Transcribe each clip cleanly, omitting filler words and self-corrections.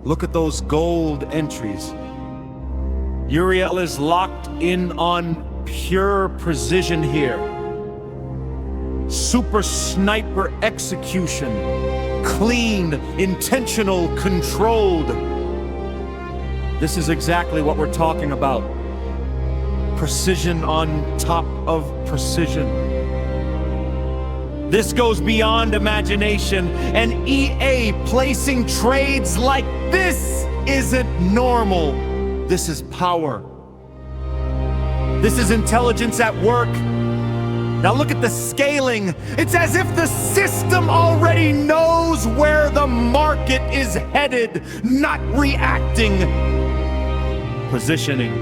Look at those gold entries. Uriel is locked in on pure precision here. Super sniper execution. Clean, intentional, controlled. This is exactly what we're talking about. Precision on top of precision. This goes beyond imagination, and EA placing trades like this isn't normal. This is power. This is intelligence at work. Now look at the scaling. It's as if the system already knows where the market is headed, not reacting. Positioning.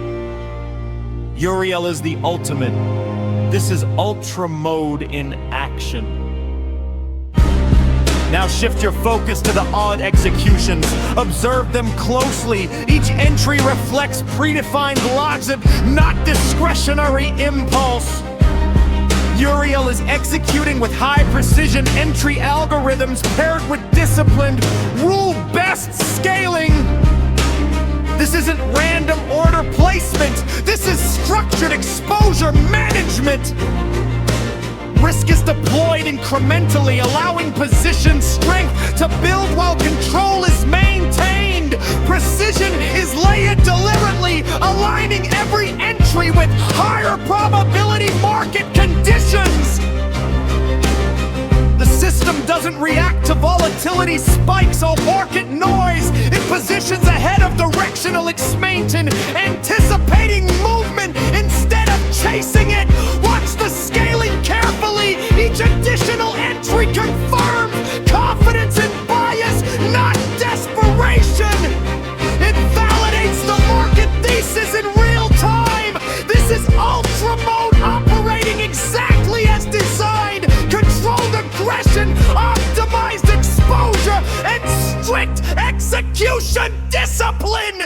Uriel is the ultimate. This is ultra mode in action. Now shift your focus to the odd executions. Observe them closely. Each entry reflects predefined logic, not discretionary impulse. Uriel is executing with high-precision entry algorithms paired with disciplined, rule-based scaling. This isn't random order placement. This is structured exposure management. Risk is deployed incrementally, allowing position strength to build while control is maintained. Precision is layered deliberately, aligning every entry with higher probability market conditions. The system doesn't react to volatility spikes or market noise. It positions ahead of directional expansion, anticipating movement instead of chasing it. Watch the scaling carefully. Each additional entry confirms confidence and bias, not desperation. It validates the market thesis in real time. This is ultra mode operating exactly as designed. Controlled aggression, optimized exposure, and strict execution discipline.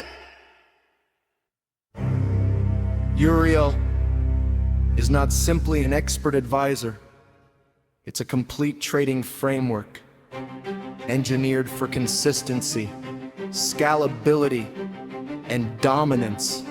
Uriel is not simply an expert advisor. It's a complete trading framework, engineered for consistency, scalability, and dominance.